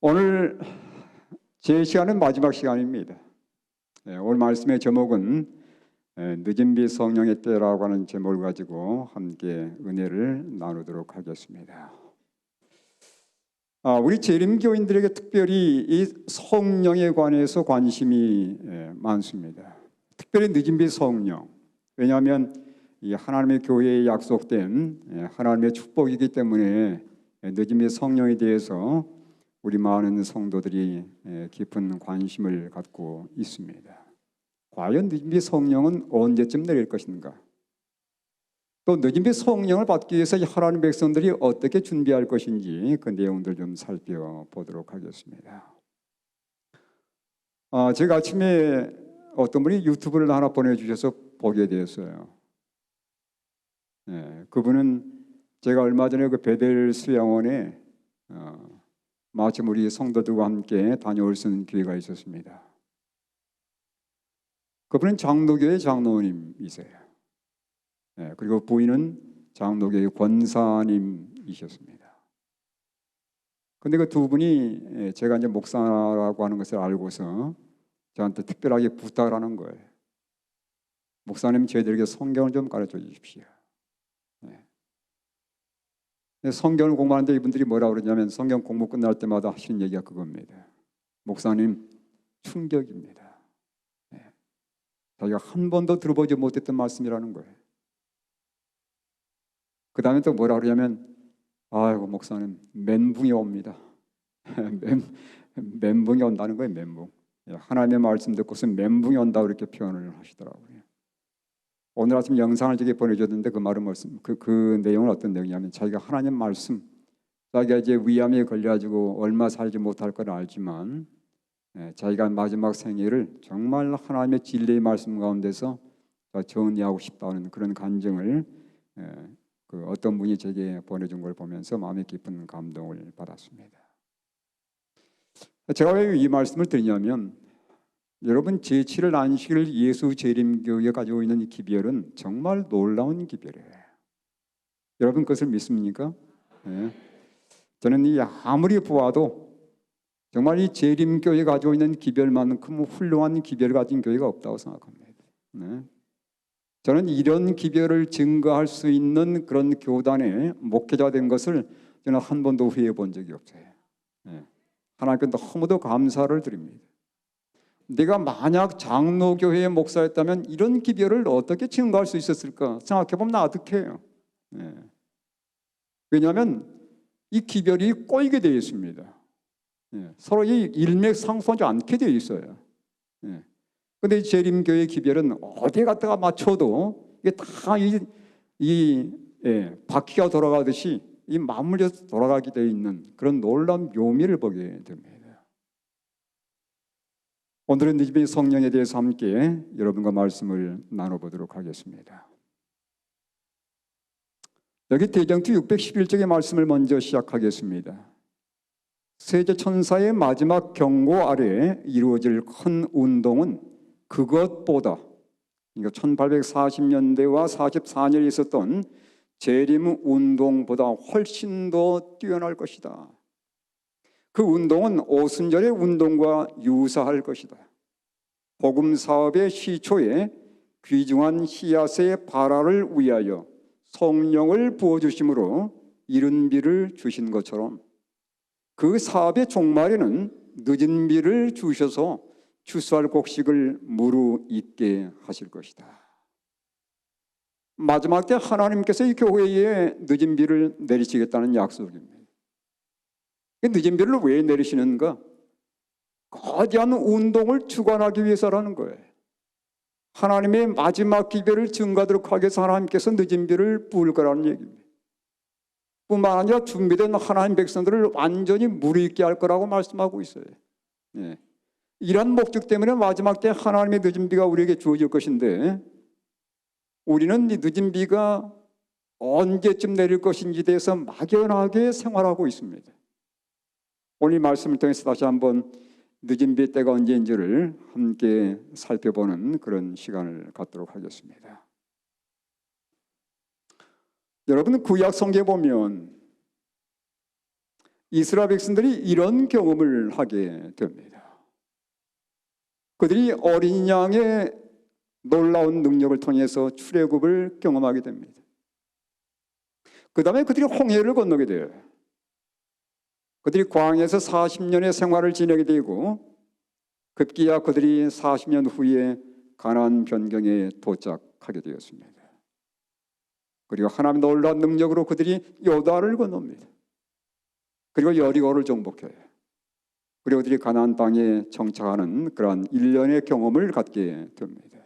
오늘 제 시간은 마지막 시간입니다. 오늘 말씀의 제목은 늦은 빛 성령의 때라고 하는 제목을 가지고 함께 은혜를 나누도록 하겠습니다. 우리 재림교인들에게 특별히 이 성령에 관해서 관심이 많습니다. 특별히 늦은 빛 성령. 왜냐하면 이 하나님의 교회에 약속된 하나님의 축복이기 때문에 늦은 빛 성령에 대해서 우리 많은 성도들이 깊은 관심을 갖고 있습니다. 과연 늦은 빛 성령은 언제쯤 내릴 것인가? 또 늦은 빛 성령을 받기 위해서 하나님 백성들이 어떻게 준비할 것인지 그 내용들 좀 살펴보도록 하겠습니다. 제가 아침에 어떤 분이 유튜브를 하나 보내주셔서 보게 되었어요. 그분은 제가 얼마 전에 그 베델 수양원에 마침 우리 성도들과 함께 다녀올 수 있는 기회가 있었습니다. 그분은 장로교회 장로님이세요. 그리고 부인은 장로교회 권사님이셨습니다. 그런데 그 두 분이 제가 이제 목사라고 하는 것을 알고서 저한테 특별하게 부탁을 하는 거예요. 목사님, 저희들에게 성경을 좀 가르쳐 주십시오. 성경을 공부하는데 이분들이 뭐라고 그러냐면 성경 공부 끝날 때마다 하시는 얘기가 그겁니다. 목사님, 충격입니다. 자기가 한 번도 들어보지 못했던 말씀이라는 거예요. 그 다음에 또 뭐라 그러냐면 아이고 목사님, 멘붕이 옵니다. 멘붕이 온다는 거예요. 멘붕. 하나님의 말씀 듣고서 멘붕이 온다고 이렇게 표현을 하시더라고요. 오늘 아침 영상을 저게 보내줬는데 그 말은 그 내용은 어떤 내용이냐면 자기가 하나님 말씀, 자기가 이제 위암에 걸려가지고 얼마 살지 못할 걸 알지만 자기가 마지막 생애를 정말 하나님의 진리의 말씀 가운데서 정리하고 싶다는 그런 간증을 그 어떤 분이 제게 보내준 걸 보면서 마음에 깊은 감동을 받았습니다. 제가 왜 이 말씀을 드리냐면 여러분, 제7일 안식일 예수 재림교회가 가지고 있는 이 기별은 정말 놀라운 기별이에요. 여러분 그것을 믿습니까? 저는 이 아무리 보아도 정말 이 재림교회가 가지고 있는 기별만큼 훌륭한 기별을 가진 교회가 없다고 생각합니다. 저는 이런 기별을 증거할 수 있는 그런 교단의 목회자 된 것을 저는 한 번도 후회해 본 적이 없어요. 하나님께 너무도 감사를 드립니다. 내가 만약 장로교회의 목사였다면 이런 기별을 어떻게 증거할 수 있었을까 생각해보면 아득해요. 왜냐하면 이 기별이 꼬이게 되어 있습니다. 서로 이 일맥상통하지 않게 되어 있어요. 그런데 재림교회 기별은 어디에 갖다가 맞춰도 이게 다 바퀴가 돌아가듯이 이 맞물려서 돌아가게 되어 있는 그런 놀라운 묘미를 보게 됩니다. 오늘은 늦은 빛 성령에 대해서 함께 여러분과 말씀을 나눠보도록 하겠습니다. 여기 대정투 611쪽의 말씀을 먼저 시작하겠습니다. 세자천사의 마지막 경고 아래 이루어질 큰 운동은 그것보다, 그러니까 1840년대와 44년에 있었던 재림 운동보다 훨씬 더 뛰어날 것이다. 그 운동은 오순절의 운동과 유사할 것이다. 복음 사업의 시초에 귀중한 씨앗의 발화를 위하여 성령을 부어주심으로 이른 비를 주신 것처럼 그 사업의 종말에는 늦은 비를 주셔서 추수할 곡식을 무르익게 하실 것이다. 마지막 때 하나님께서 이 교회에 늦은 비를 내리시겠다는 약속입니다. 늦은 비를 왜 내리시는가? 거대한 운동을 주관하기 위해서라는 거예요. 하나님의 마지막 기별을 증거하도록 하기 위해서 하나님께서 늦은 비를 부을 거라는 얘기입니다. 뿐만 아니라 준비된 하나님 백성들을 완전히 무르익게 할 거라고 말씀하고 있어요. 이런 목적 때문에 마지막 때 하나님의 늦은 비가 우리에게 주어질 것인데 우리는 이 늦은 비가 언제쯤 내릴 것인지에 대해서 막연하게 생활하고 있습니다. 오늘 말씀을 통해서 다시 한번 늦은 비의 때가 언제인지를 함께 살펴보는 그런 시간을 갖도록 하겠습니다. 여러분 구약 성경에 보면 이스라엘 백성들이 이런 경험을 하게 됩니다. 그들이 어린 양의 놀라운 능력을 통해서 출애굽을 경험하게 됩니다. 그 다음에 그들이 홍해를 건너게 돼요. 그들이 광야에서 40년의 생활을 지내게 되고 급기야 그들이 40년 후에 가나안 변경에 도착하게 되었습니다. 그리고 하나님의 놀라운 능력으로 그들이 요단을 건넙니다. 그리고 여리고를 정복해요. 그리고 그들이 가나안 땅에 정착하는 그러한 일련의 경험을 갖게 됩니다.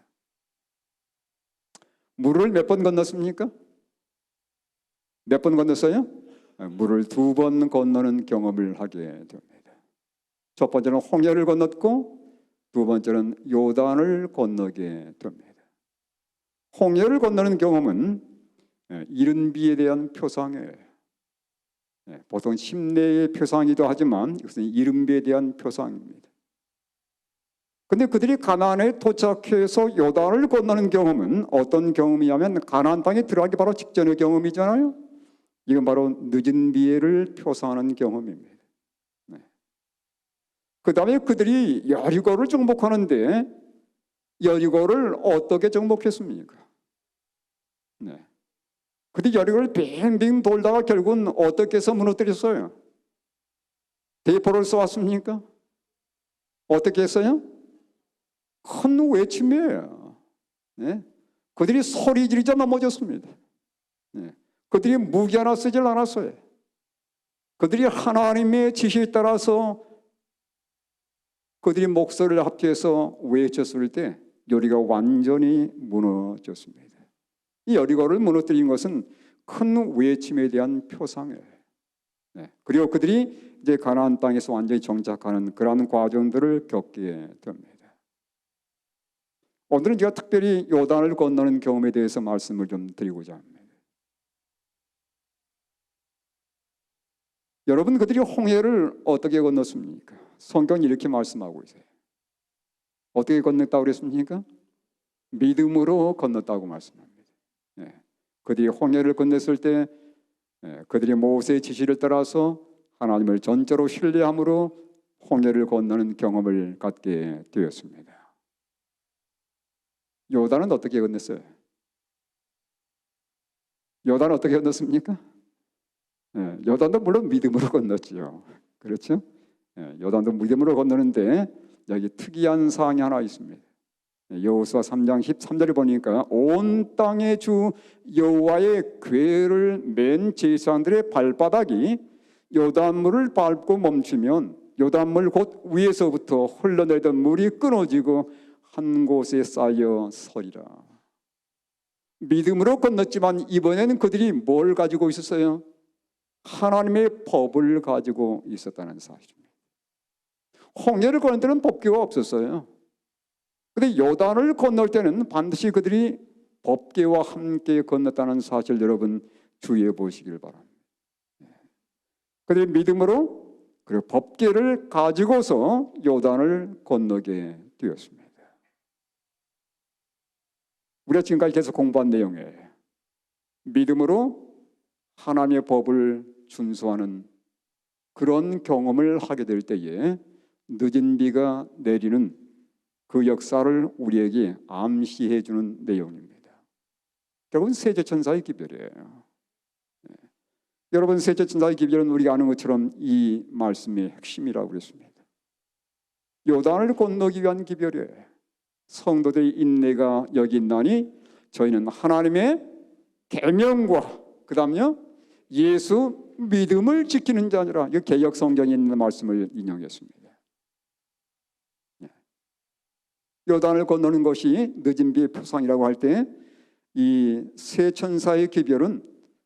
물을 몇 번 건넜습니까? 몇 번 건넜어요? 물을 2번 건너는 경험을 하게 됩니다. 첫 번째는 홍해를 건넜고 두 번째는 요단을 건너게 됩니다. 홍해를 건너는 경험은 이른 비에 대한 표상이에요. 보통 심내의 표상이기도 하지만 이것은 이른 비에 대한 표상입니다. 근데 그들이 가나안에 도착해서 요단을 건너는 경험은 어떤 경험이냐면 가나안 땅에 들어가기 바로 직전의 경험이잖아요. 이건 바로 늦은 비를 표상하는 경험입니다. 그 다음에 그들이 여리고를 정복하는데 여리고를 어떻게 정복했습니까? 그들이 여리고를 빙빙 돌다가 결국은 어떻게 해서 무너뜨렸어요? 대포를 쏘았습니까? 어떻게 했어요? 큰 외침이에요. 그들이 소리 지르자 넘어졌습니다. 그들이 무기 하나 쓰질 않았어요. 그들이 하나님의 지시에 따라서 그들이 목소리를 합쳐서 외쳤을 때 여리고가 완전히 무너졌습니다. 이 여리고를 무너뜨린 것은 큰 외침에 대한 표상이에요. 그리고 그들이 이제 가나안 땅에서 완전히 정착하는 그러한 과정들을 겪게 됩니다. 오늘은 제가 특별히 요단을 건너는 경험에 대해서 말씀을 좀 드리고자 합니다. 여러분, 그들이 홍해를 어떻게 건넜습니까? 성경이 이렇게 말씀하고 있어요. 어떻게 건넜다고 그랬습니까? 믿음으로 건넜다고 말씀합니다. 그들이 홍해를 건넜을 때 그들이 모세의 지시를 따라서 하나님을 전적으로 신뢰함으로 홍해를 건너는 경험을 갖게 되었습니다. 요단은 어떻게 건넜어요? 요단은 어떻게 건넜습니까? 요단도 물론 믿음으로 건넜죠. 그렇죠? 요단도 믿음으로 건너는데 여기 특이한 사항이 하나 있습니다. 여호수아 3장 13절에 보니까 온 땅의 주 여호와의 궤를 맨 제사장들의 발바닥이 요단물을 밟고 멈추면 요단물 곧 위에서부터 흘러내리던 물이 끊어지고 한 곳에 쌓여 서리라. 믿음으로 건넜지만 이번에는 그들이 뭘 가지고 있었어요? 하나님의 법을 가지고 있었다는 사실입니다. 홍해를 건널 때는 법궤가 없었어요. 그런데 요단을 건널 때는 반드시 그들이 법궤와 함께 건넜다는 사실 여러분 주의해 보시길 바랍니다. 그들이 믿음으로 그리고 법궤를 가지고서 요단을 건너게 되었습니다. 우리가 지금까지 계속 공부한 내용이에요. 믿음으로 하나님의 법을 준수하는 그런 경험을 하게 될 때에 늦은 비가 내리는 그 역사를 우리에게 암시해 주는 내용입니다. 결국은 세제천사의 기별이에요. 여러분, 세제천사의 기별은 우리가 아는 것처럼 이 말씀의 핵심이라고 그랬습니다. 요단을 건너기 위한 기별이에요. 성도들의 인내가 여기 있나니 저희는 하나님의 계명과 그 다음요 예수 믿음을 지키는 자니라. 이 개역 성경에 있는 말씀을 인용했습니다. 요단을 건너는 것이 늦은 비의 표상이라고 할 때 이 세천사의 기별은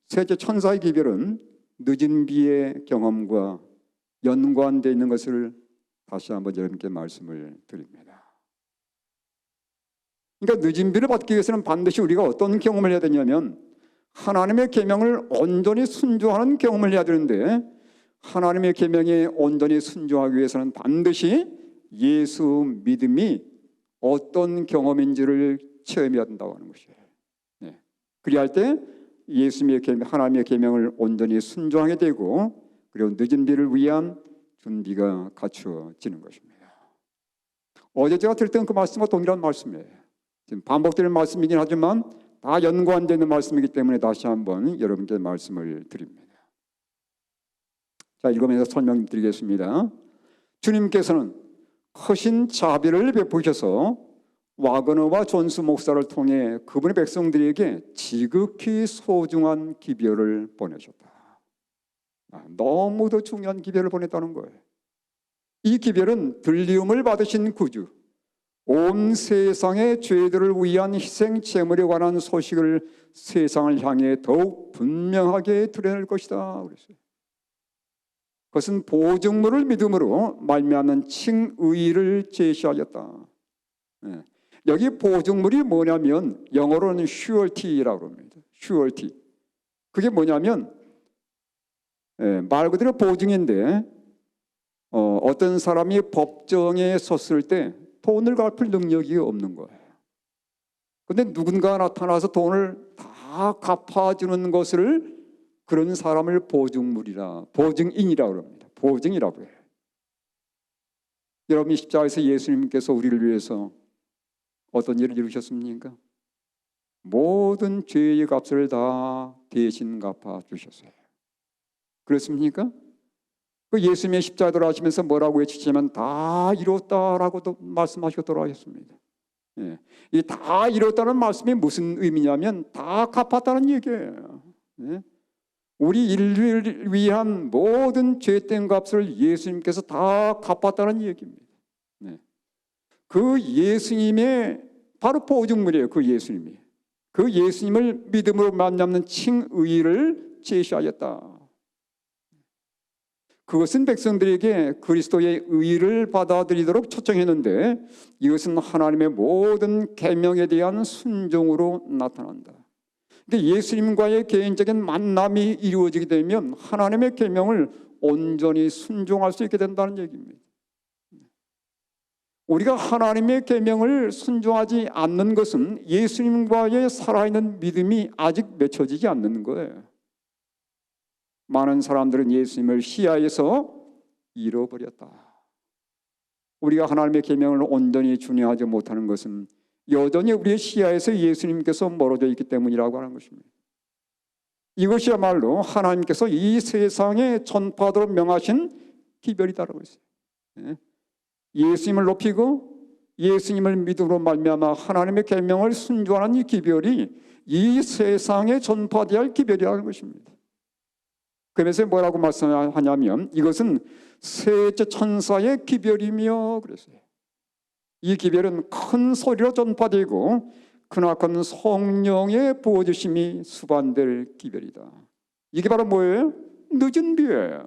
세제천사의 기별은 늦은 비의 경험과 연관되어 있는 것을 다시 한번 여러분께 말씀을 드립니다. 그러니까 늦은 비를 받기 위해서는 반드시 우리가 어떤 경험을 해야 되냐면 하나님의 계명을 온전히 순종하는 경험을 해야 되는데 하나님의 계명에 온전히 순종하기 위해서는 반드시 예수 믿음이 어떤 경험인지를 체험해야 된다고 하는 것이에요. 그리할 때 예수님의 계명, 하나님의 계명을 온전히 순종하게 되고 그리고 늦은 비를 위한 준비가 갖추어지는 것입니다. 어제 제가 드렸던 그 말씀과 동일한 말씀이에요. 지금 반복되는 말씀이긴 하지만 다 연관되는 말씀이기 때문에 다시 한번 여러분께 말씀을 드립니다. 자, 읽으면서 설명드리겠습니다. 주님께서는 크신 자비를 베푸셔서 와그너와 존스 목사를 통해 그분의 백성들에게 지극히 소중한 기별을 보내셨다. 너무도 중요한 기별을 보냈다는 거예요. 이 기별은 들리움을 받으신 구주, 온 세상의 죄들을 위한 희생 제물에 관한 소식을 세상을 향해 더욱 분명하게 드러낼 것이다 그랬어요. 그것은 보증물을 믿음으로 말미암는 칭의를 제시하였다. 여기 보증물이 뭐냐면 영어로는 surety라고 합니다. surety. 그게 뭐냐면 말 그대로 보증인데 어떤 사람이 법정에 섰을 때 돈을 갚을 능력이 없는 거예요. 그런데 누군가 나타나서 돈을 다 갚아주는 것을 그런 사람을 보증인이라고 합니다. 보증이라고 해요. 여러분, 십자가에서 예수님께서 우리를 위해서 어떤 일을 이루셨습니까? 모든 죄의 값을 다 대신 갚아주셨어요. 그렇습니까? 그 예수님의 십자가 돌아가시면서 뭐라고 외치시면 다 이뤘다라고도 말씀하시고 돌아가셨습니다. 이 다 이뤘다는 말씀이 무슨 의미냐면 다 갚았다는 얘기예요. 우리 인류를 위한 모든 죄된 값을 예수님께서 다 갚았다는 얘기입니다. 그 예수님의 바로 보증물이에요. 그 예수님이. 그 예수님을 믿음으로 만남는 칭의를 제시하였다. 그것은 백성들에게 그리스도의 의를 받아들이도록 초청했는데 이것은 하나님의 모든 계명에 대한 순종으로 나타난다. 그러니까 예수님과의 개인적인 만남이 이루어지게 되면 하나님의 계명을 온전히 순종할 수 있게 된다는 얘기입니다. 우리가 하나님의 계명을 순종하지 않는 것은 예수님과의 살아있는 믿음이 아직 맺혀지지 않는 거예요. 많은 사람들은 예수님을 시야에서 잃어버렸다. 우리가 하나님의 계명을 온전히 준행하지 못하는 것은 여전히 우리의 시야에서 예수님께서 멀어져 있기 때문이라고 하는 것입니다. 이것이야말로 하나님께서 이 세상에 전파하도록 명하신 기별이다라고 했어요. 예수님을 높이고 예수님을 믿음으로 말미암아 하나님의 계명을 순종하는 이 기별이 이 세상에 전파되어야 할 기별이라는 것입니다. 그래서 뭐라고 말씀하냐면 이것은 셋째 천사의 기별이며 그랬어요. 이 기별은 큰 소리로 전파되고 크나큰 성령의 부어주심이 수반될 기별이다. 이게 바로 뭐예요? 늦은 비예요.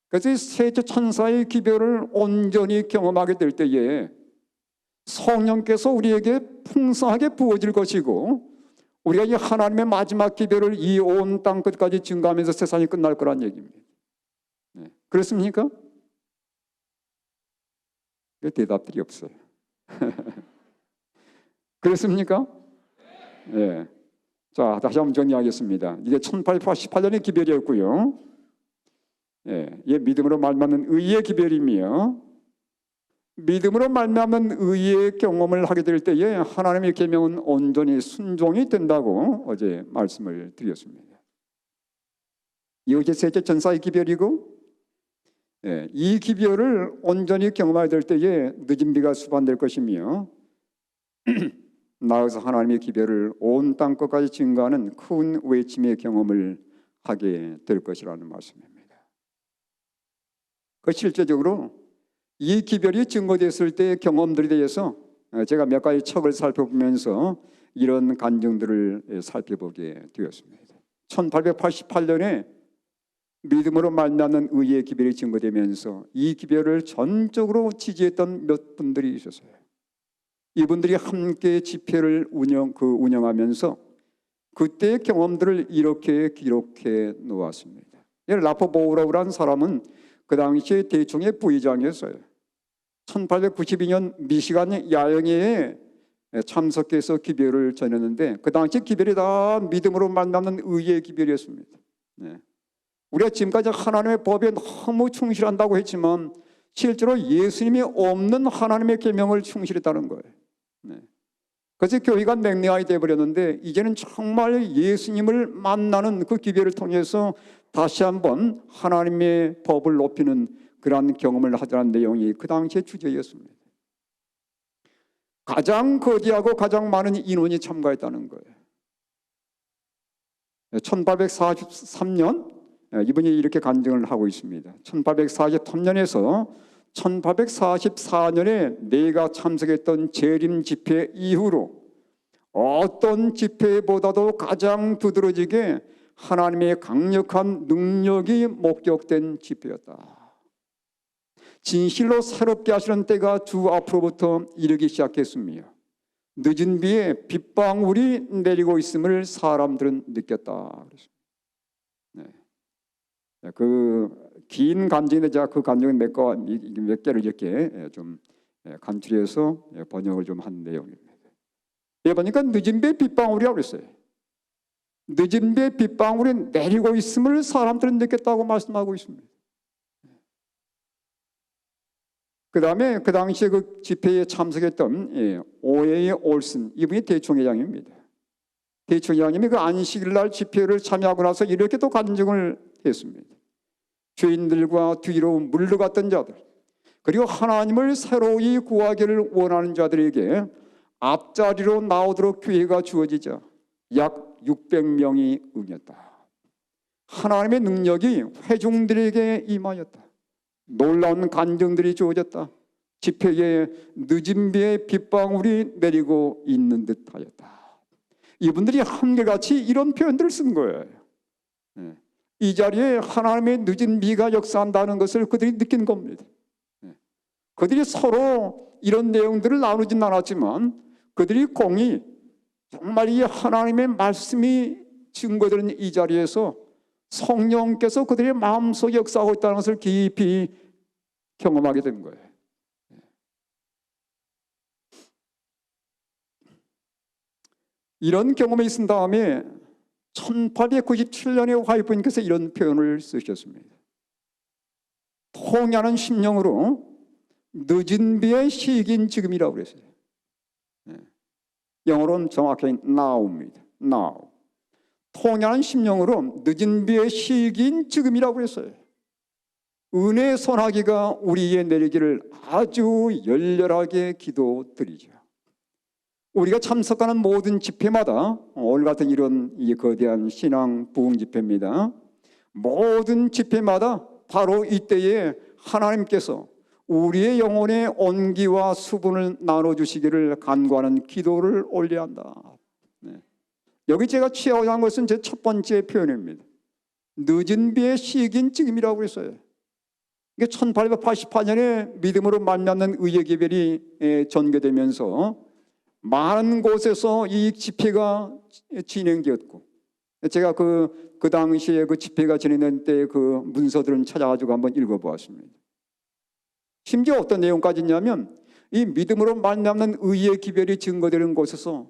그래서 셋째 천사의 기별을 온전히 경험하게 될 때에 성령께서 우리에게 풍성하게 부어질 것이고 우리가 이 하나님의 마지막 기별을 이 온 땅 끝까지 증거하면서 세상이 끝날 거란 얘기입니다. 그렇습니까? 대답들이 없어요. 그렇습니까? 네. 자, 다시 한번 정리하겠습니다. 이게 1888년의 기별이었고요. 이 믿음으로 말미암는 의의 기별이며 믿음으로 말미암는 의의 경험을 하게 될 때에 하나님의 계명은 온전히 순종이 된다고 어제 말씀을 드렸습니다. 이것이 셋째 천사의 기별이고 이 기별을 온전히 경험하게 될 때에 늦은 비가 수반될 것이며 나아가서 하나님의 기별을 온 땅 끝까지 증거하는 큰 외침의 경험을 하게 될 것이라는 말씀입니다. 그 실제적으로 이 기별이 증거됐을 때의 경험들에 대해서 제가 몇 가지 척을 살펴보면서 이런 간증들을 살펴보게 되었습니다. 1888년에 믿음으로 만나는 의의 기별이 증거되면서 이 기별을 전적으로 지지했던 몇 분들이 있었어요. 이분들이 함께 집회를 운영하면서 그때의 경험들을 이렇게 기록해 놓았습니다. 라퍼 보우라우라는 사람은 그 당시에 대총의 부의장이었어요. 1892년 미시간 야영회에 참석해서 기별을 전했는데 그 당시 기별이 다 믿음으로 만나는 의의 기별이었습니다. 우리가 지금까지 하나님의 법에 너무 충실한다고 했지만 실제로 예수님이 없는 하나님의 계명을 충실했다는 거예요. 네. 그래서 교회가 냉랭하게 되어버렸는데 이제는 정말 예수님을 만나는 그 기회를 통해서 다시 한번 하나님의 법을 높이는 그러한 경험을 하자는 내용이 그 당시의 주제였습니다. 가장 거대하고 가장 많은 인원이 참가했다는 거예요. 1843년 이분이 이렇게 간증을 하고 있습니다. 1843년에서 1844년에 내가 참석했던 재림 집회 이후로 어떤 집회보다도 가장 두드러지게 하나님의 강력한 능력이 목격된 집회였다. 진실로 새롭게 하시는 때가 주 앞으로부터 이르기 시작했으며 늦은 비에 빗방울이 내리고 있음을 사람들은 느꼈다. 네. 그 긴 간증인데 제가 그 간증은 몇 개를 이렇게 좀 간추려서 번역을 좀 한 내용입니다. 예, 보니까 늦은 비에 빗방울이라고 그랬어요. 늦은 비에 빗방울이 내리고 있음을 사람들은 느꼈다고 말씀하고 있습니다. 그 다음에 그 당시에 그 집회에 참석했던 오에이 올슨 이분이 대총회장입니다. 대총회장님이 그 안식일날 집회를 참여하고 나서 이렇게 또 간증을 했습니다. 죄인들과 뒤로 물러갔던 자들 그리고 하나님을 새로이 구하기를 원하는 자들에게 앞자리로 나오도록 기회가 주어지자 약 600명이 응했다. 하나님의 능력이 회중들에게 임하였다. 놀라운 간증들이 주어졌다. 집회에 늦은 비에 빗방울이 내리고 있는 듯하였다. 이분들이 한결같이 이런 표현들을 쓴 거예요. 이 자리에 하나님의 늦은 비가 역사한다는 것을 그들이 느낀 겁니다. 그들이 서로 이런 내용들을 나누진 않았지만 그들이 공히 정말 이 하나님의 말씀이 증거되는 이 자리에서 성령께서 그들의 마음속에 역사하고 있다는 것을 깊이 경험하게 된 거예요. 이런 경험이 있은 다음에 1897년에 화이프님께서 이런 표현을 쓰셨습니다. 통야는 심령으로 늦은 비의 시기인 지금이라고 그랬어요. 영어로는 정확히 now입니다. now. 통야는 심령으로 늦은 비의 시기인 지금이라고 그랬어요. 은혜의 소나기가 우리에 내리기를 아주 열렬하게 기도드리죠. 우리가 참석하는 모든 집회마다 오늘 같은 이런 이 거대한 신앙 부흥 집회입니다. 모든 집회마다 바로 이때에 하나님께서 우리의 영혼의 온기와 수분을 나눠주시기를 간구하는 기도를 올려야 한다. 여기 제가 취하고자 하는 것은 제 첫 번째 표현입니다. 늦은 비의 시기인 지금이라고 했어요. 이게 1888년에 믿음으로 말미암는 의의 계별이 전개되면서 많은 곳에서 이 집회가 진행되었고 제가 그 당시에 그 집회가 진행된 때 그 문서들을 찾아가지고 한번 읽어보았습니다. 심지어 어떤 내용까지 있냐면 이 믿음으로 말미암는 의의 기별이 증거되는 곳에서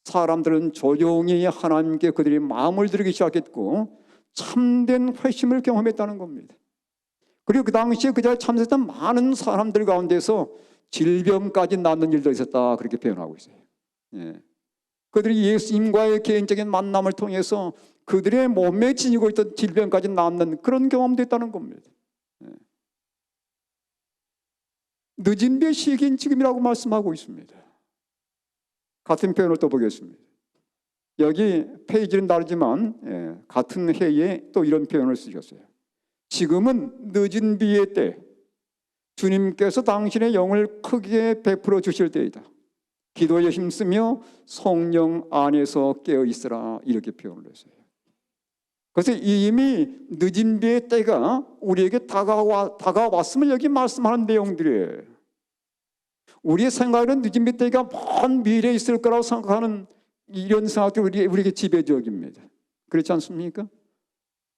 사람들은 조용히 하나님께 그들의 마음을 들이기 시작했고 참된 회심을 경험했다는 겁니다. 그리고 그 당시에 그 자리에 참석했던 많은 사람들 가운데서 질병까지 낫는 일도 있었다 그렇게 표현하고 있어요. 그들이 예수님과의 개인적인 만남을 통해서 그들의 몸에 지니고 있던 질병까지 낫는 그런 경험도 있다는 겁니다. 늦은 비의 시기인 지금이라고 말씀하고 있습니다. 같은 표현을 또 보겠습니다. 여기 페이지는 다르지만 같은 해에 또 이런 표현을 쓰셨어요. 지금은 늦은 비의 때 주님께서 당신의 영을 크게 베풀어 주실 때이다. 기도에 힘쓰며 성령 안에서 깨어 있으라 이렇게 표현을 했어요. 그래서 이미 늦은 비의 때가 우리에게 다가왔음을 여기 말씀하는 내용들이에요. 우리의 생각에는 늦은 비의 때가 먼 미래에 있을 거라고 생각하는 이런 생각들이 우리에게 지배적입니다. 그렇지 않습니까?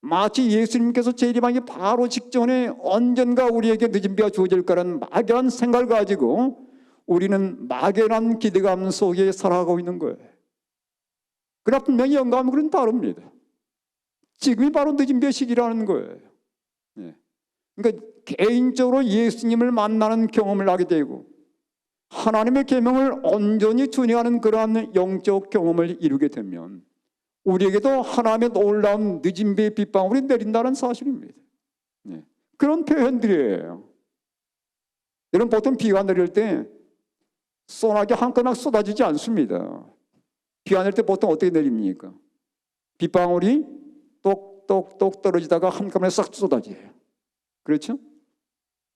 마치 예수님께서 재림하기 바로 직전에 언젠가 우리에게 늦은 비가 주어질 거라는 막연한 생각을 가지고 우리는 막연한 기대감 속에 살아가고 있는 거예요. 그러나 분명히 영감은 그런 다릅니다. 지금이 바로 늦은 배 시기라는 거예요. 예. 그러니까 개인적으로 예수님을 만나는 경험을 하게 되고 하나님의 계명을 온전히 준행하는 그러한 영적 경험을 이루게 되면 우리에게도 하나님의 놀라운 늦은 배의 빗방울이 내린다는 사실입니다. 예. 그런 표현들이에요. 여러분, 보통 비가 내릴 때 소나기 한꺼번에 쏟아지지 않습니다. 비가 내릴 때 보통 어떻게 내립니까? 빗방울이 똑똑똑 떨어지다가 한꺼번에 싹 쏟아져요. 그렇죠?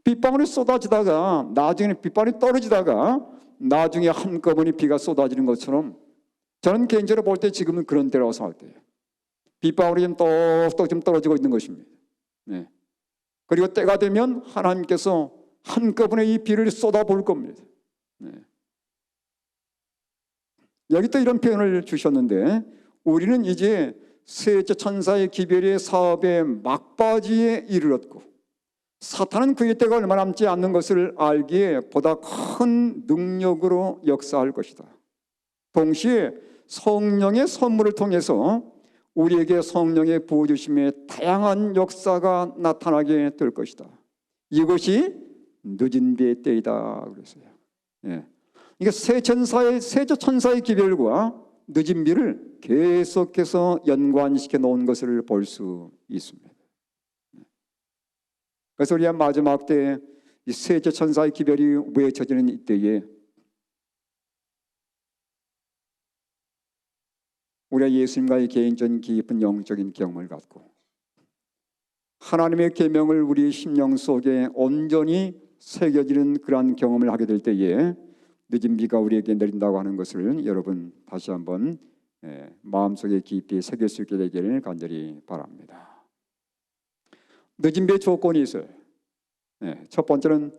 빗방울이 쏟아지다가 나중에 빗방울이 떨어지다가 나중에 한꺼번에 비가 쏟아지는 것처럼 저는 개인적으로 볼 때 지금은 그런 때라고 생각해요. 빗방울이 좀 똑똑 좀 떨어지고 있는 것입니다. 네. 그리고 때가 되면 하나님께서 한꺼번에 이 비를 쏟아볼 겁니다. 네. 여기 또 이런 표현을 주셨는데 우리는 이제 셋째 천사의 기별의 사업의 막바지에 이르렀고 사탄은 그의 때가 얼마 남지 않는 것을 알기에 보다 큰 능력으로 역사할 것이다. 동시에 성령의 선물을 통해서 우리에게 성령의 부어주심의 다양한 역사가 나타나게 될 것이다. 이것이 늦은 비의 때이다 그랬어요. 예. 이게 셋째 천사의 기별과 늦은 비를 계속해서 연관시켜 놓은 것을 볼 수 있습니다. 그래서 우리가 마지막 때 이 셋째 천사의 기별이 외쳐지는 이때에 우리가 예수님과의 개인적인 깊은 영적인 경험을 갖고 하나님의 계명을 우리 심령 속에 온전히 새겨지는 그러한 경험을 하게 될 때에 늦은 비가 우리에게 내린다고 하는 것을 여러분 다시 한번 마음속에 깊이 새길 수 있게 되기를 간절히 바랍니다. 늦은 비의 조건이 있어요. 첫 번째는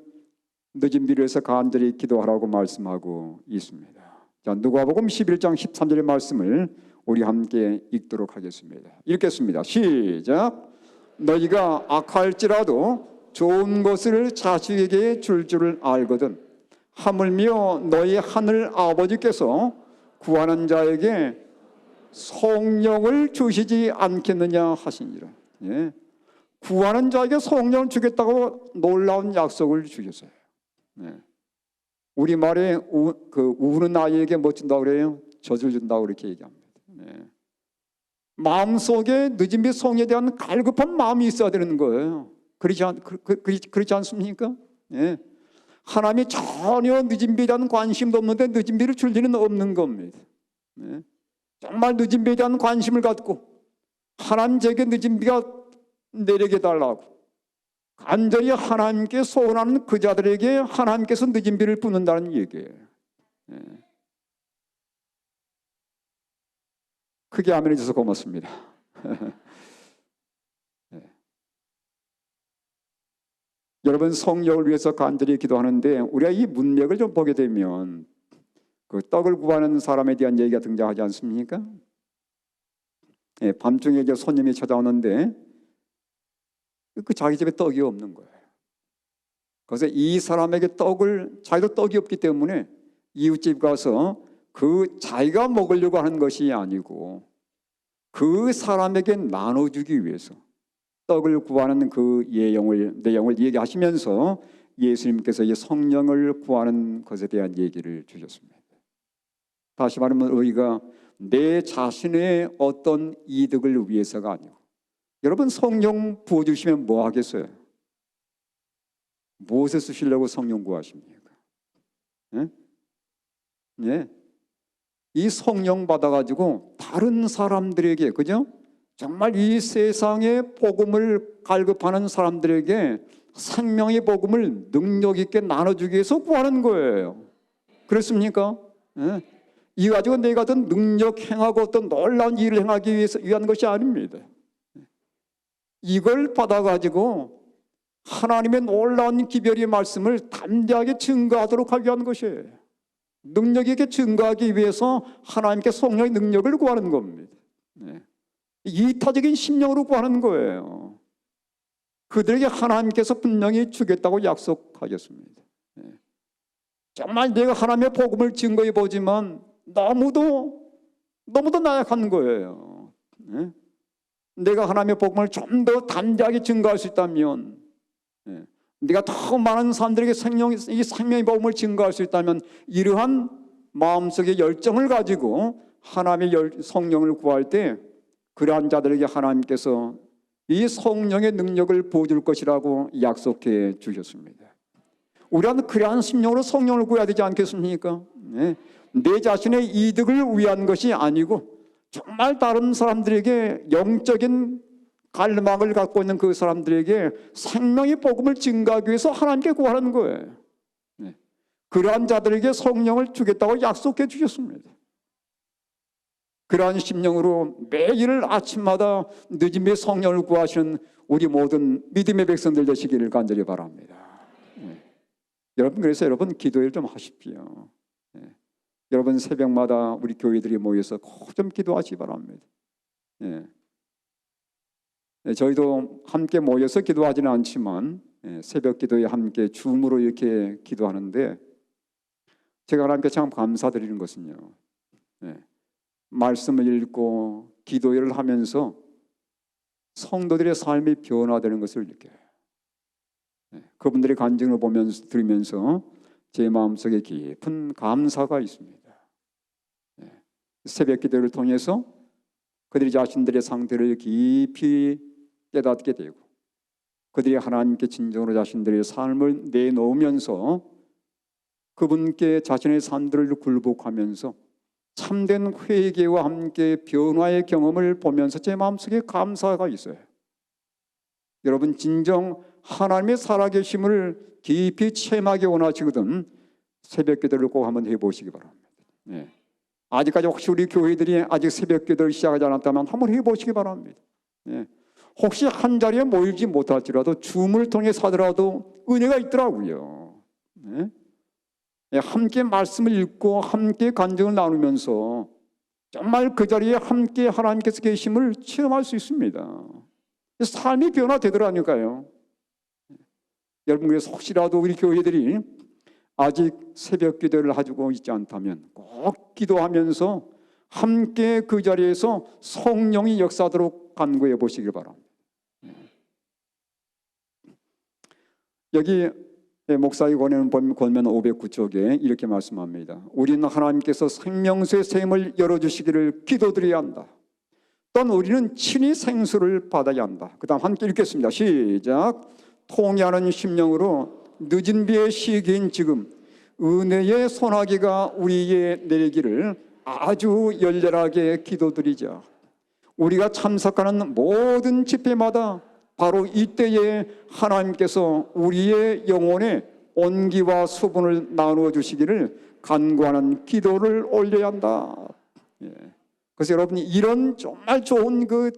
늦은 비를 위해서 간절히 기도하라고 말씀하고 있습니다. 자, 누가복음 11장 13절의 말씀을 우리 함께 읽도록 하겠습니다. 읽겠습니다. 시작. 너희가 악할지라도 좋은 것을 자식에게 줄 줄을 알거든 하물며 너희 하늘 아버지께서 구하는 자에게 성령을 주시지 않겠느냐 하시니라. 예. 구하는 자에게 성령을 주겠다고 놀라운 약속을 주셨어요. 예. 우리말에 우는 아이에게 뭐 준다고 그래요? 젖을 준다고 이렇게 얘기합니다. 예. 마음속에 늦은 비 성에 대한 갈급한 마음이 있어야 되는 거예요. 그렇지 않습니까? 예. 하나님이 전혀 늦은 비에 대한 관심도 없는데 늦은 비를 줄 리는 없는 겁니다. 예. 정말 늦은 비에 대한 관심을 갖고 하나님 제게 늦은 비가 내리게 달라고 간절히 하나님께 소원하는 그 자들에게 하나님께서 늦은 비를 붓는다는 얘기예요. 예. 크게 아멘 해주셔서 고맙습니다. 예. 여러분 성령을 위해서 간절히 기도하는데 우리가 이 문맥을 좀 보게 되면 그 떡을 구하는 사람에 대한 얘기가 등장하지 않습니까? 예, 밤중에 이제 손님이 찾아오는데 그 자기 집에 떡이 없는 거예요. 그래서 이 사람에게 자기도 떡이 없기 때문에 이웃집 가서 그 자기가 먹으려고 하는 것이 아니고 그 사람에게 나눠주기 위해서 떡을 구하는 그 내용을 얘기하시면서 예수님께서 이 성령을 구하는 것에 대한 얘기를 주셨습니다. 다시 말하면 우리가 내 자신의 어떤 이득을 위해서가 아니고 여러분 성령 부어주시면 뭐 하겠어요? 무엇에 쓰시려고 성령 구하십니까? 예? 예. 이 성령 받아가지고 다른 사람들에게 그죠? 정말 이 세상의 복음을 갈급하는 사람들에게 생명의 복음을 능력 있게 나눠주기 위해서 구하는 거예요. 그렇습니까? 예. 이 가지고 내가 어떤 능력 행하고 어떤 놀라운 일을 행하기 위한 것이 아닙니다. 이걸 받아가지고 하나님의 놀라운 기별의 말씀을 담대하게 증거하도록 하기 위한 것이에요. 능력 있게 증거하기 위해서 하나님께 성령의 능력을 구하는 겁니다. 네. 이타적인 심령으로 구하는 거예요. 그들에게 하나님께서 분명히 주겠다고 약속하셨습니다. 네. 정말 내가 하나님의 복음을 증거해 보지만 너무도 나약한 거예요. 네. 내가 하나님의 복음을 좀 더 담대하게 증거할 수 있다면, 내가 더 많은 사람들에게 이 생명의 복음을 증거할 수 있다면, 이러한 마음속의 열정을 가지고 하나님의 성령을 구할 때 그러한 자들에게 하나님께서 이 성령의 능력을 부어줄 것이라고 약속해 주셨습니다. 우리는 그러한 심령으로 성령을 구해야 되지 않겠습니까? 내 자신의 이득을 위한 것이 아니고 정말 다른 사람들에게 영적인 갈망을 갖고 있는 그 사람들에게 생명의 복음을 증가하기 위해서 하나님께 구하는 거예요. 그러한 자들에게 성령을 주겠다고 약속해 주셨습니다. 그러한 심령으로 매일 아침마다 늦은비 성령을 구하시는 우리 모든 믿음의 백성들 되시기를 간절히 바랍니다. 여러분, 그래서 여러분 기도를 좀 하십시오. 여러분 새벽마다 우리 교회들이 모여서 꼭 좀 기도하시기 바랍니다. 저희도 함께 모여서 기도하지는 않지만 새벽 기도에 함께 줌으로 이렇게 기도하는데, 제가 하나님께 참 감사드리는 것은요, 말씀을 읽고 기도를 하면서 성도들의 삶이 변화되는 것을 느껴요. 그분들의 간증을 보면서 들으면서 제 마음속에 깊은 감사가 있습니다. 새벽 기도를 통해서 그들이 자신들의 상태를 깊이 깨닫게 되고, 그들이 하나님께 진정으로 자신들의 삶을 내놓으면서 그분께 자신의 삶들을 굴복하면서 참된 회개와 함께 변화의 경험을 보면서 제 마음속에 감사가 있어요. 여러분, 진정 하나님의 살아계심을 깊이 체험하기 원하시거든 새벽 기도를 꼭 한번 해보시기 바랍니다. 아직까지 혹시 우리 교회들이 아직 새벽 기도를 시작하지 않았다면 한번 해보시기 바랍니다. 혹시 한 자리에 모이지 못할지라도 줌을 통해서 하더라도 은혜가 있더라고요. 함께 말씀을 읽고 함께 간증을 나누면서 정말 그 자리에 함께 하나님께서 계심을 체험할 수 있습니다. 삶이 변화되더라니까요. 여러분, 그래서 혹시라도 우리 교회들이 아직 새벽 기도를 가지고 있지 않다면 꼭 기도하면서 함께 그 자리에서 성령이 역사하도록 간구해 보시길 바랍니다. 여기 목사의 권면 509쪽에 이렇게 말씀합니다. 우리는 하나님께서 생명수의 샘을 열어주시기를 기도드려야 한다. 또한 우리는 친히 생수를 받아야 한다. 그 다음 함께 읽겠습니다. 시작. 통회하는 심령으로 늦은 비의 시기인 지금 은혜의 소나기가 우리에 내리기를 아주 열렬하게 기도드리자. 우리가 참석하는 모든 집회마다 바로 이때에 하나님께서 우리의 영혼에 온기와 수분을 나누어 주시기를 간구하는 기도를 올려야 한다. 그래서 여러분이 이런 정말 좋은 그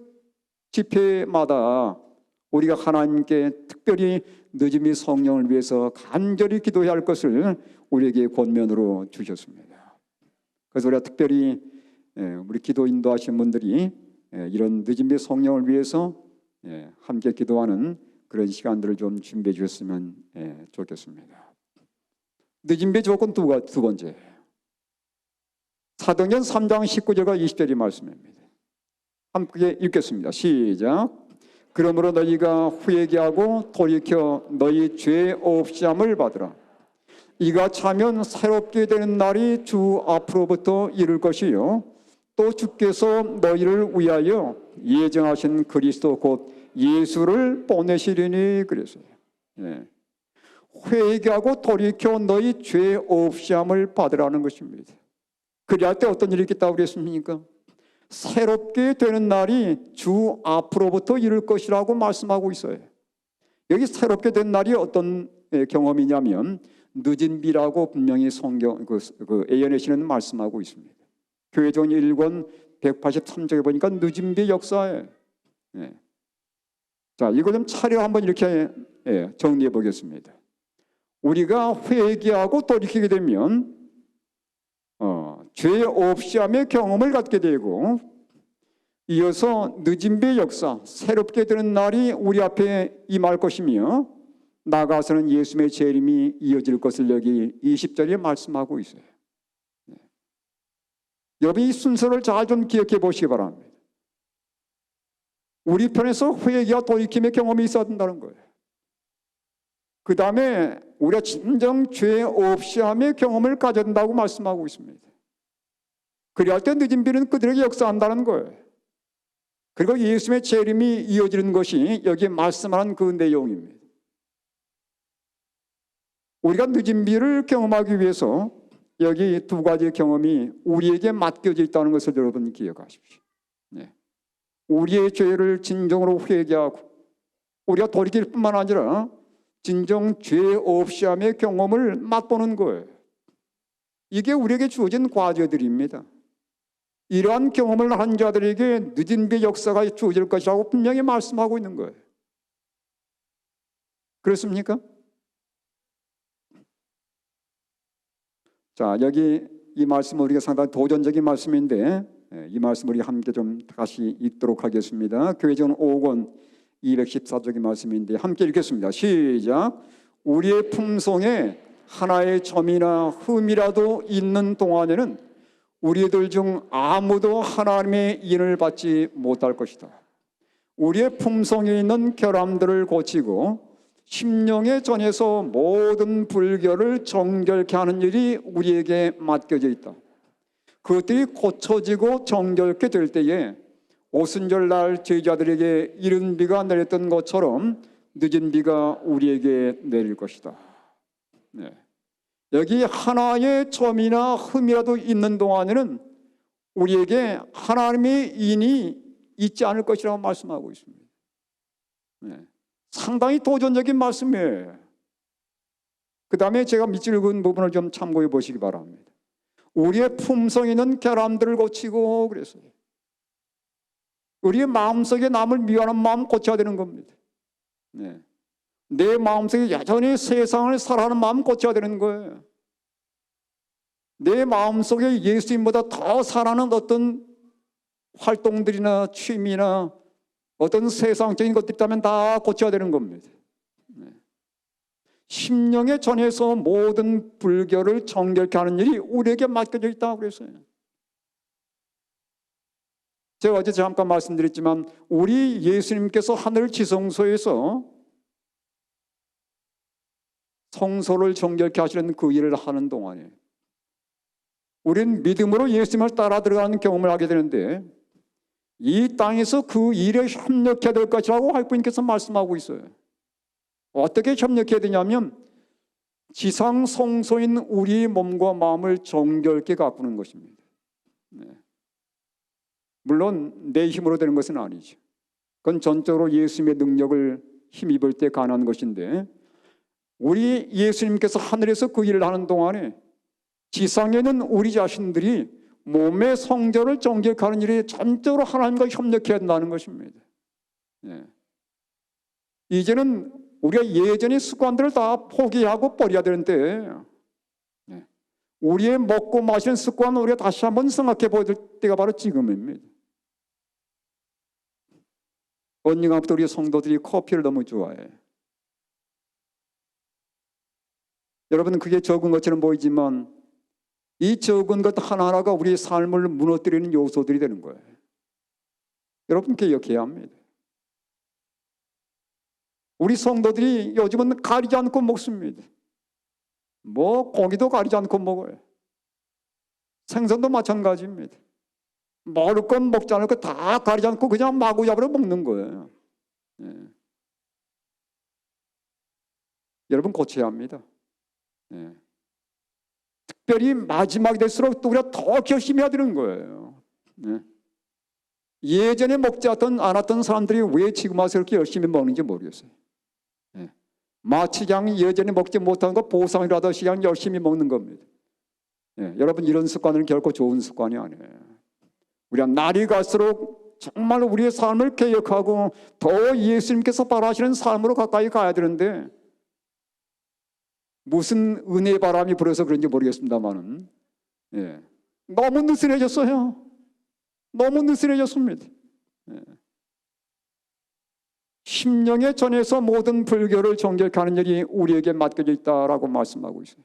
집회마다 우리가 하나님께 특별히 늦음이 성령을 위해서 간절히 기도해야 할 것을 우리에게 권면으로 주셨습니다. 그래서 우리가 특별히 우리 기도 인도하신 분들이 이런 늦음의 성령을 위해서 함께 기도하는 그런 시간들을 좀 준비해 주셨으면 좋겠습니다. 늦음의 조건 두 번째, 사도행전 3장 19절과 20절의 말씀입니다. 함께 읽겠습니다. 시작. 그러므로 너희가 회개하고 돌이켜 너희 죄 없이 함을 받으라. 이가 차면 새롭게 되는 날이 주 앞으로부터 이를 것이요 또 주께서 너희를 위하여 예정하신 그리스도 곧 예수를 보내시리니 그랬어요. 회개하고 돌이켜 너희 죄 없이 함을 받으라는 것입니다. 그리할 때 어떤 일이 있겠다고 그랬습니까? 새롭게 되는 날이 주 앞으로부터 이를 것이라고 말씀하고 있어요. 여기 새롭게 된 날이 어떤 경험이냐면 늦은 비라고 분명히 성경 예언의 시는 말씀하고 있습니다. 교회전 1권 183쪽에 보니까 늦은 비 역사에 자, 이거 좀 차례 한번 이렇게 정리해 보겠습니다. 우리가 회개하고 돌이키게 되면 죄 없이 함의 경험을 갖게 되고, 이어서 늦은 비의 역사, 새롭게 되는 날이 우리 앞에 임할 것이며 나아가서는 예수님의 재림이 이어질 것을 여기 20절에 말씀하고 있어요. 여러분 이 순서를 잘 좀 기억해 보시기 바랍니다. 우리 편에서 회개와 돌이킴의 경험이 있어야 된다는 거예요. 그 다음에 우리가 진정 죄 없이 함의 경험을 가져야 된다고 말씀하고 있습니다. 그리할 때 늦은 비는 그들에게 역사한다는 거예요. 그리고 예수님의 재림이 이어지는 것이 여기에 말씀하는 그 내용입니다. 우리가 늦은 비를 경험하기 위해서 여기 두 가지의 경험이 우리에게 맡겨져 있다는 것을 여러분 기억하십시오. 네. 우리의 죄를 진정으로 회개하고 우리가 돌이킬 뿐만 아니라 진정 죄 없이 함의 경험을 맛보는 거예요. 이게 우리에게 주어진 과제들입니다. 이러한 경험을 한 자들에게 늦은 비 역사가 주어질 것이라고 분명히 말씀하고 있는 거예요. 그렇습니까? 자, 여기 이 말씀은 우리가 상당히 도전적인 말씀인데 이 말씀 우리 함께 좀 다시 읽도록 하겠습니다. 교회전 5권 214쪽의 말씀인데 함께 읽겠습니다. 시작. 우리의 품성에 하나의 점이나 흠이라도 있는 동안에는 우리들 중 아무도 하나님의 인을 받지 못할 것이다. 우리의 품성에 있는 결함들을 고치고 심령의 전에서 모든 불결을 정결케 하는 일이 우리에게 맡겨져 있다. 그것들이 고쳐지고 정결케 될 때에 오순절날 제자들에게 이른 비가 내렸던 것처럼 늦은 비가 우리에게 내릴 것이다. 네. 여기 하나의 점이나 흠이라도 있는 동안에는 우리에게 하나님의 인이 있지 않을 것이라고 말씀하고 있습니다. 네. 상당히 도전적인 말씀이에요. 그 다음에 제가 밑줄 그은 부분을 좀 참고해 보시기 바랍니다. 우리의 품성에 있는 결함들을 고치고 그랬어요. 우리의 마음속에 남을 미워하는 마음 고쳐야 되는 겁니다. 네. 내 마음속에 여전히 세상을 사랑하는 마음 고쳐야 되는 거예요. 내 마음속에 예수님보다 더 사랑하는 어떤 활동들이나 취미나 어떤 세상적인 것들이 있다면 다 고쳐야 되는 겁니다. 네. 심령의 전에서 모든 불결을 정결케 하는 일이 우리에게 맡겨져 있다고 그랬어요. 제가 어제 잠깐 말씀드렸지만 우리 예수님께서 하늘 지성소에서 성소를 정결케 하시는 그 일을 하는 동안에 우리는 믿음으로 예수님을 따라 들어가는 경험을 하게 되는데 이 땅에서 그 일에 협력해야 될 것이라고 하나님께서 말씀하고 있어요. 어떻게 협력해야 되냐면 지상 성소인 우리 몸과 마음을 정결케 가꾸는 것입니다. 네. 물론 내 힘으로 되는 것은 아니죠. 그건 전적으로 예수님의 능력을 힘입을 때 가능한 것인데 우리 예수님께서 하늘에서 그 일을 하는 동안에 지상에는 우리 자신들이 몸의 성전을 정결케 하는 일에 전적으로 하나님과 협력해야 한다는 것입니다. 네. 이제는 우리가 예전의 습관들을 다 포기하고 버려야 되는데 네. 우리의 먹고 마시는 습관을 우리가 다시 한번 생각해 볼 때가 바로 지금입니다. 언젠가부터 우리 성도들이 커피를 너무 좋아해요. 여러분 그게 적은 것처럼 보이지만 이 적은 것 하나하나가 우리의 삶을 무너뜨리는 요소들이 되는 거예요. 여러분 기억해야 합니다. 우리 성도들이 요즘은 가리지 않고 먹습니다. 고기도 가리지 않고 먹어요. 생선도 마찬가지입니다. 먹을 건 먹지 않을 거 다 가리지 않고 그냥 마구잡이로 먹는 거예요. 네. 여러분 고쳐야 합니다. 네. 특별히 마지막이 될수록 또 우리가 더 결심해야 되는 거예요. 네. 예전에 먹지 않았던 사람들이 왜 지금 와서 그렇게 열심히 먹는지 모르겠어요. 네. 마치 그냥 예전에 먹지 못한 거 보상이라듯이 그냥 열심히 먹는 겁니다. 네. 여러분 이런 습관은 결코 좋은 습관이 아니에요. 우리가 날이 갈수록 정말 우리의 삶을 개혁하고 더 예수님께서 바라시는 삶으로 가까이 가야 되는데 무슨 은혜의 바람이 불어서 그런지 모르겠습니다만은 예. 너무 느슨해졌어요. 너무 느슨해졌습니다. 예. 심령의 전에서 모든 불결을 정결케 하는 일이 우리에게 맡겨져 있다라고 말씀하고 있어요.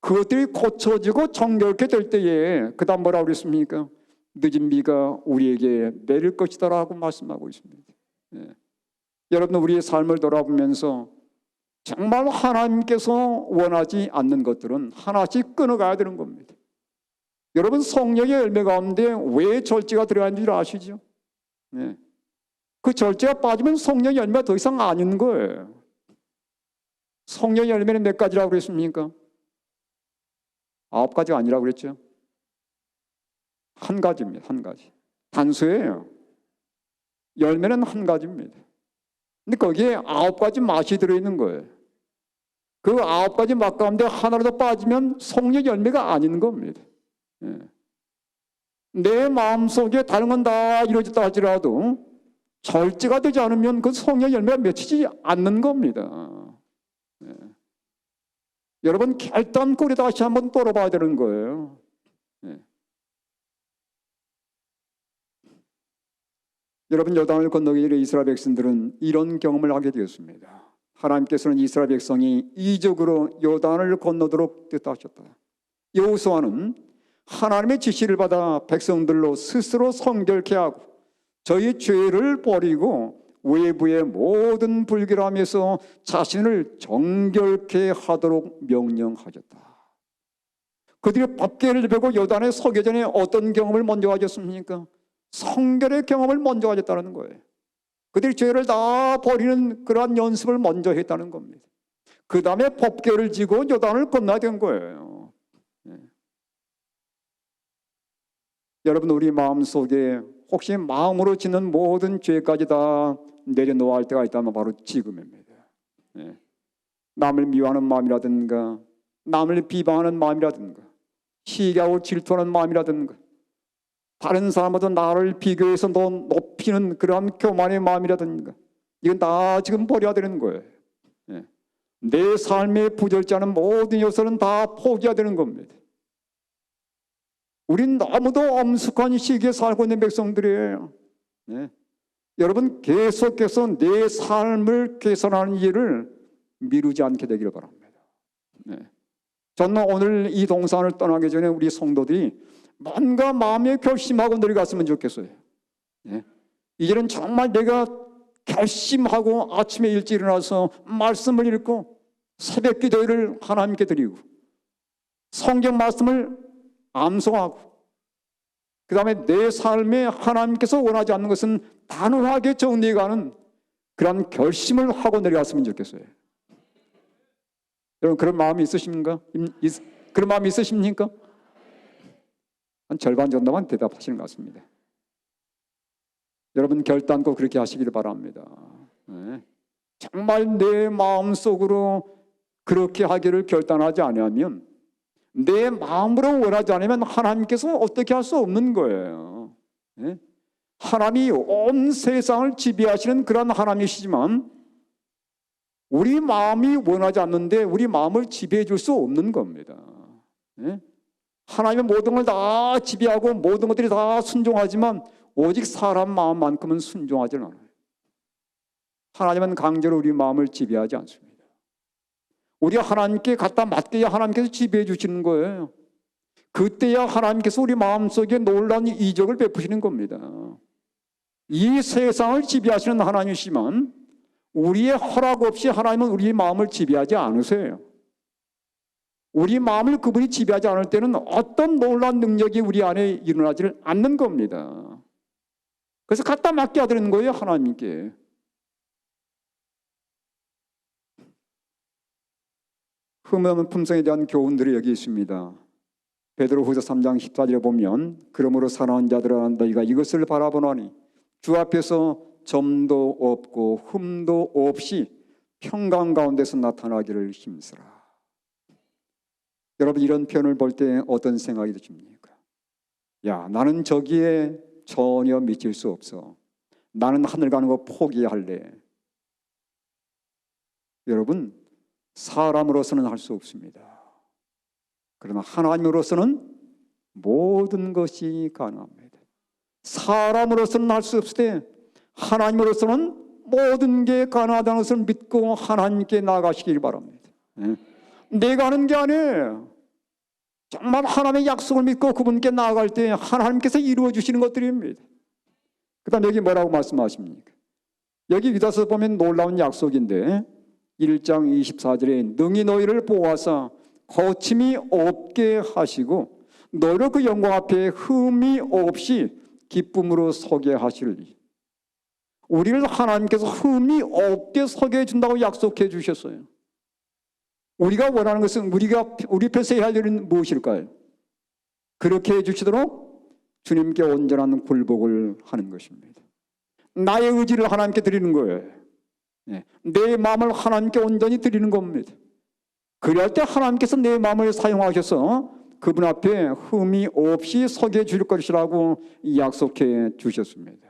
그것들이 고쳐지고 정결케 될 때에 그 다음 뭐라고 그랬습니까? 늦은 비가 우리에게 내릴 것이다라고 말씀하고 있습니다. 예. 여러분, 우리의 삶을 돌아보면서 정말 하나님께서 원하지 않는 것들은 하나씩 끊어가야 되는 겁니다. 여러분, 성령의 열매 가운데 왜 절제가 들어가는지 아시죠? 네. 그 절제가 빠지면 성령의 열매가 더 이상 아닌 거예요. 성령의 열매는 몇 가지라고 그랬습니까? 9가지가 아니라고 그랬죠? 한 가지입니다. 한 가지. 단수예요. 열매는 한 가지입니다. 근데 거기에 9가지 맛이 들어있는 거예요. 그 9가지 맛 가운데 하나라도 빠지면 성령 열매가 아닌 겁니다. 예. 내 마음속에 다른 건 다 이루어졌다 할지라도 절제가 되지 않으면 그 성령 열매가 맺히지 않는 겁니다. 예. 여러분, 결단코 우리 다시 한번 돌아봐야 되는 거예요. 예. 여러분, 요단을 건너기 전에 이스라엘 백성들은 이런 경험을 하게 되었습니다. 하나님께서는 이스라엘 백성이 이적으로 요단을 건너도록 뜻하셨다. 여호수아는 하나님의 지시를 받아 백성들로 스스로 성결케 하고 저희 죄를 버리고 외부의 모든 불결함에서 자신을 정결케 하도록 명령하셨다. 그들이 법궤를 베고 요단에 서기 전에 어떤 경험을 먼저 가졌습니까? 성결의 경험을 먼저 가졌다는 거예요. 그들이 죄를 다 버리는 그러한 연습을 먼저 했다는 겁니다. 그 다음에 법궤를 지고 요단을 건너야 된 거예요. 네. 여러분, 우리 마음속에 혹시 마음으로 짓는 모든 죄까지 다 내려놓아야 할 때가 있다면 바로 지금입니다. 네. 남을 미워하는 마음이라든가 남을 비방하는 마음이라든가 시기하고 질투하는 마음이라든가 다른 사람보다 나를 비교해서 더 높이는 그러한 교만의 마음이라든가 이건 다 지금 버려야 되는 거예요. 예. 내 삶에 부절제하는 모든 요소는 다 포기해야 되는 겁니다. 우린 너무도 엄숙한 시기에 살고 있는 백성들이에요. 예. 여러분, 계속해서 내 삶을 개선하는 일을 미루지 않게 되기를 바랍니다. 예. 저는 오늘 이 동산을 떠나기 전에 우리 성도들이 뭔가 마음에 결심하고 내려갔으면 좋겠어요. 예. 이제는 정말 내가 결심하고 아침에 일찍 일어나서 말씀을 읽고 새벽 기도를 하나님께 드리고 성경 말씀을 암송하고 그 다음에 내 삶에 하나님께서 원하지 않는 것은 단호하게 정리해가는 그런 결심을 하고 내려갔으면 좋겠어요. 여러분, 그런 마음이 있으십니까? 그런 마음이 있으십니까? 한 절반 정도만 대답하시는 것 같습니다. 여러분, 결단코 그렇게 하시기를 바랍니다. 네. 정말 내 마음속으로 그렇게 하기를 결단하지 않으면 내 마음으로 원하지 않으면 하나님께서 어떻게 할 수 없는 거예요. 네. 하나님이 온 세상을 지배하시는 그런 하나님이시지만 우리 마음이 원하지 않는데 우리 마음을 지배해 줄 수 없는 겁니다. 네. 하나님의 모든 걸 다 지배하고 모든 것들이 다 순종하지만 오직 사람 마음만큼은 순종하지 않아요. 하나님은 강제로 우리 마음을 지배하지 않습니다. 우리가 하나님께 갖다 맡겨야 하나님께서 지배해 주시는 거예요. 그때야 하나님께서 우리 마음속에 놀라운 이적을 베푸시는 겁니다. 이 세상을 지배하시는 하나님이시지만 우리의 허락 없이 하나님은 우리 마음을 지배하지 않으세요. 우리 마음을 그분이 지배하지 않을 때는 어떤 놀라운 능력이 우리 안에 일어나지를 않는 겁니다. 그래서 갖다 맡겨야 되는 거예요, 하나님께. 흠없는 품성에 대한 교훈들이 여기 있습니다. 베드로후서 3장 14절에 보면 그러므로 사랑하는 자들아 너희가 이것을 바라보나니 주 앞에서 점도 없고 흠도 없이 평강 가운데서 나타나기를 힘쓰라. 여러분, 이런 표현을 볼 때 어떤 생각이 드십니까? 야, 나는 저기에 전혀 미칠 수 없어. 나는 하늘 가는 거 포기할래. 여러분, 사람으로서는 할 수 없습니다. 그러나 하나님으로서는 모든 것이 가능합니다. 사람으로서는 할 수 없을 때 하나님으로서는 모든 게 가능하다는 것을 믿고 하나님께 나아가시길 바랍니다. 내가 하는 게 아니에요. 정말 하나님의 약속을 믿고 그분께 나아갈 때 하나님께서 이루어 주시는 것들입니다. 그 다음에 여기 뭐라고 말씀하십니까? 여기 유다서 보면 놀라운 약속인데 1장 24절에 능히 너희를 보호하사 거침이 없게 하시고 너희를 그 영광 앞에 흠이 없이 기쁨으로 서게 하시리니, 우리를 하나님께서 흠이 없게 서게 해준다고 약속해 주셨어요. 우리가 원하는 것은 우리 편에서 해야 할 일은 무엇일까요? 그렇게 해주시도록 주님께 온전한 굴복을 하는 것입니다. 나의 의지를 하나님께 드리는 거예요. 내 마음을 하나님께 온전히 드리는 겁니다. 그럴 때 하나님께서 내 마음을 사용하셔서 그분 앞에 흠이 없이 서게 해줄 것이라고 약속해 주셨습니다.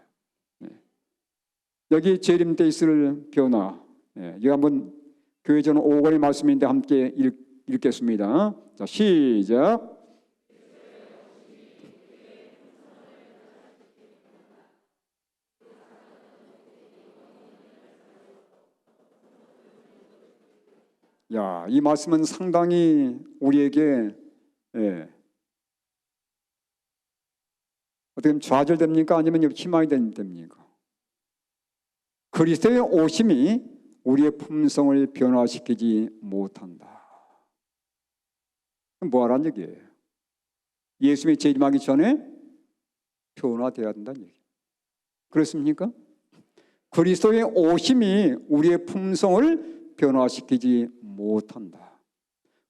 여기 재림 때 있을 변화, 여기 한번 교회 전 5권의 말씀인데 함께 읽겠습니다. 자, 시작. 야, 이 말씀은 상당히 우리에게 어떻게 좌절됩니까? 아니면 희망이 됩니까? 그리스도의 오심이 우리의 품성을 변화시키지 못한다. 뭐하란 얘기예요? 예수님이 재림하기 전에 변화되어야 된다는 얘기예요. 그렇습니까? 그리스도의 오심이 우리의 품성을 변화시키지 못한다.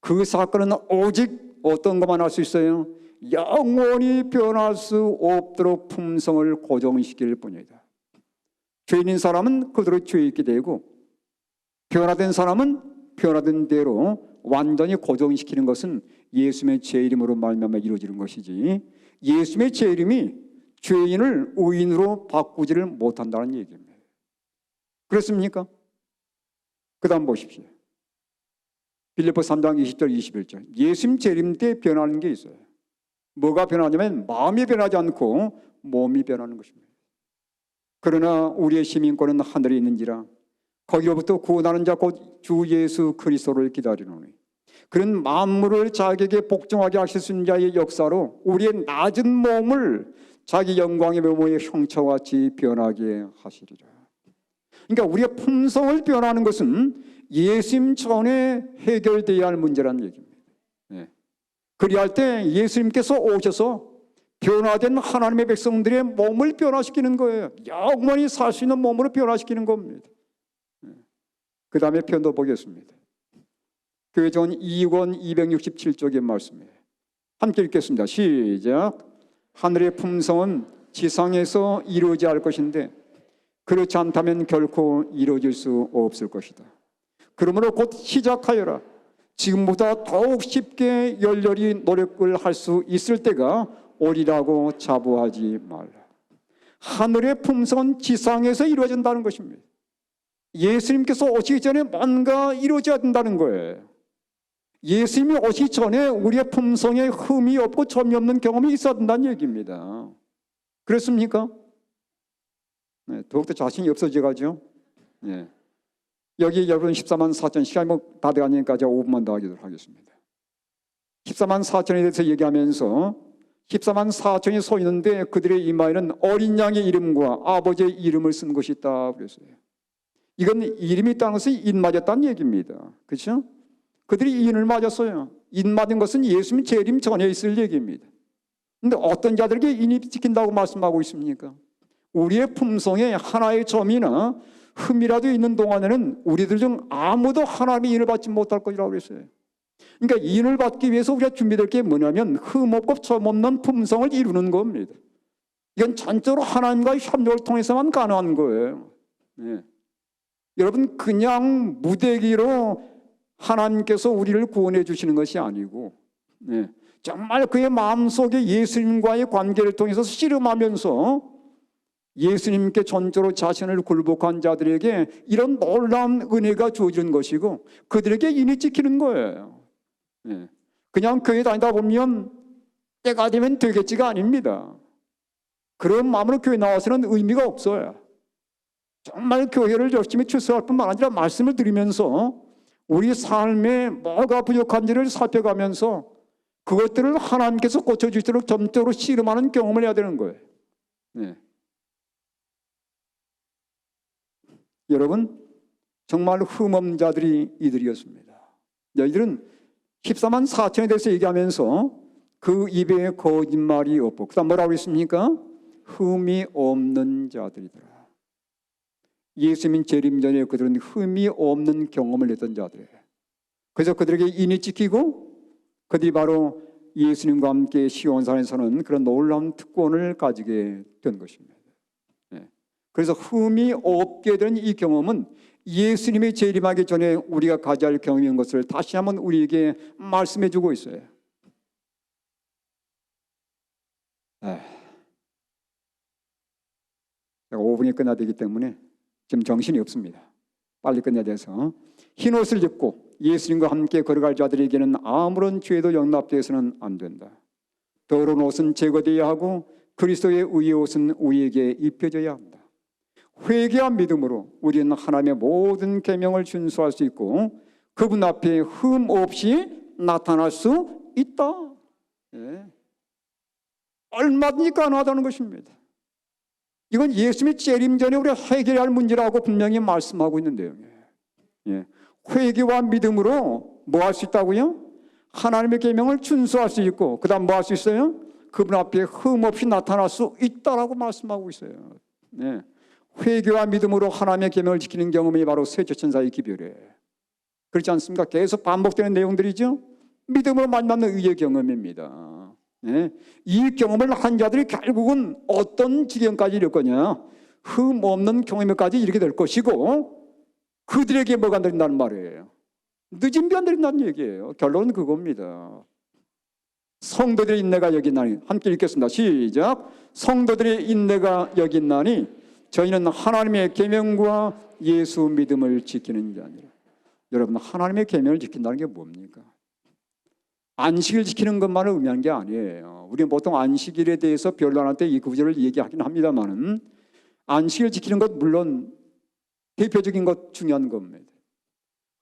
그 사건은 오직 어떤 것만 할 수 있어요? 영원히 변할 수 없도록 품성을 고정시킬 뿐이다. 죄인인 사람은 그대로 죄에 있게 되고 변화된 사람은 변화된 대로 완전히 고정시키는 것은 예수님의 재림으로 말미암아 이루어지는 것이지, 예수님의 재림이 죄인을 의인으로 바꾸지를 못한다는 얘기입니다. 그렇습니까? 그 다음 보십시오. 빌립보 3장 20절 21절. 예수님 재림 때 변하는 게 있어요. 뭐가 변하냐면 마음이 변하지 않고 몸이 변하는 것입니다. 그러나 우리의 시민권은 하늘에 있는지라 거기로부터 구원하는 자 곧 주 예수 그리스도를 기다리노니, 그런 만물을 자기에게 복종하게 하실 수 있는 자의 역사로 우리의 낮은 몸을 자기 영광의 외모의 형체와 같이 변하게 하시리라. 그러니까 우리의 품성을 변하는 것은 예수님 전에 해결되어야 할 문제라는 얘기입니다. 그리할 때 예수님께서 오셔서 변화된 하나님의 백성들의 몸을 변화시키는 거예요. 영원히 살 수 있는 몸으로 변화시키는 겁니다. 그 다음에 편도 보겠습니다. 교회전 2권 267쪽의 말씀이에요. 함께 읽겠습니다. 시작. 하늘의 품성은 지상에서 이루어져야 할 것인데 그렇지 않다면 결코 이루어질 수 없을 것이다. 그러므로 곧 시작하여라. 지금보다 더욱 쉽게 열렬히 노력을 할 수 있을 때가 오리라고 자부하지 말라. 하늘의 품성은 지상에서 이루어진다는 것입니다. 예수님께서 오시기 전에 뭔가 이루어져야 된다는 거예요. 예수님이 오시기 전에 우리의 품성에 흠이 없고 점이 없는 경험이 있어야 된다는 얘기입니다. 그렇습니까? 더욱더 자신이 없어져가죠. 여기 여러분 14만 4천, 시간이 다 돼가니까 제가 5분만 더 하도록 하겠습니다. 14만 4천에 대해서 얘기하면서 14만 4천이 서 있는데 그들의 이마에는 어린 양의 이름과 아버지의 이름을 쓴 것이 있다 그랬어요. 이건 이름이 있다는 것은 인 맞았다는 얘기입니다. 그렇죠? 그들이 인을 맞았어요. 인 맞은 것은 예수님 재림 전에 있을 얘기입니다. 그런데 어떤 자들에게 인이 지킨다고 말씀하고 있습니까? 우리의 품성에 하나의 점이나 흠이라도 있는 동안에는 우리들 중 아무도 하나님의 인을 받지 못할 것이라고 그랬어요. 그러니까 인을 받기 위해서 우리가 준비될 게 뭐냐면 흠없고 점없는 품성을 이루는 겁니다. 이건 전적으로 하나님과의 협력을 통해서만 가능한 거예요. 여러분, 그냥 무대기로 하나님께서 우리를 구원해 주시는 것이 아니고 정말 그의 마음속에 예수님과의 관계를 통해서 씨름하면서 예수님께 전적으로 자신을 굴복한 자들에게 이런 놀라운 은혜가 주어지는 것이고 그들에게 인이 찍히는 거예요. 그냥 교회 다니다 보면 때가 되면 되겠지가 아닙니다. 그런 마음으로 교회 나와서는 의미가 없어요. 정말 교회를 열심히 출석할 뿐만 아니라 말씀을 드리면서 우리 삶에 뭐가 부족한지를 살펴가면서 그것들을 하나님께서 고쳐주시도록 점적으로 씨름하는 경험을 해야 되는 거예요. 네. 여러분, 정말 흠없는 자들이 이들이었습니다. 이들은 14만 4천에 대해서 얘기하면서 그 입에 거짓말이 없고, 그 다음 뭐라고 했습니까? 흠이 없는 자들이더라. 예수님 재림 전에 그들은 흠이 없는 경험을 했던 자들이에요. 그래서 그들에게 인이 찍히고 그들이 바로 예수님과 함께 시온산에서는 그런 놀라운 특권을 가지게 된 것입니다. 그래서 흠이 없게 된 이 경험은 예수님이 재림하기 전에 우리가 가져야 할 경험인 것을 다시 한번 우리에게 말씀해 주고 있어요. 제가 5분이 끝나야 되기 때문에 지금 정신이 없습니다. 빨리 끝내야 돼서. 흰 옷을 입고 예수님과 함께 걸어갈 자들에게는 아무런 죄도 용납되어서는 안 된다. 더러운 옷은 제거되어야 하고 그리스도의 의의 옷은 우리에게 입혀져야 한다. 회개와 믿음으로 우리는 하나님의 모든 계명을 준수할 수 있고 그분 앞에 흠 없이 나타날 수 있다. 예. 얼마든지 가능하다는 것입니다. 이건 예수님의 재림 전에 우리가 해결해야 할 문제라고 분명히 말씀하고 있는데요. 예. 회개와 믿음으로 뭐 할 수 있다고요? 하나님의 계명을 준수할 수 있고 그 다음 뭐 할 수 있어요? 그분 앞에 흠 없이 나타날 수 있다라고 말씀하고 있어요. 예. 회개와 믿음으로 하나님의 계명을 지키는 경험이 바로 셋째천사의 기별이에요. 그렇지 않습니까? 계속 반복되는 내용들이죠. 믿음으로 만나는 의의 경험입니다. 네. 이 경험을 한 자들이 결국은 어떤 지경까지 이를 거냐? 흠 없는 경험까지 이르게 될 것이고 그들에게 뭐가 내린다는 말이에요? 늦은 비가 내린다는 얘기예요. 결론은 그겁니다. 성도들의 인내가 여기 있나니, 함께 읽겠습니다. 시작. 성도들의 인내가 여기 있나니 저희는 하나님의 계명과 예수 믿음을 지키는 자니라. 여러분, 하나님의 계명을 지킨다는 게 뭡니까? 안식을 지키는 것만을 의미하는 게 아니에요. 우리는 보통 안식일에 대해서 변론할 때 이 구절을 얘기하긴 합니다만 안식을 지키는 것 물론 대표적인 것 중요한 겁니다.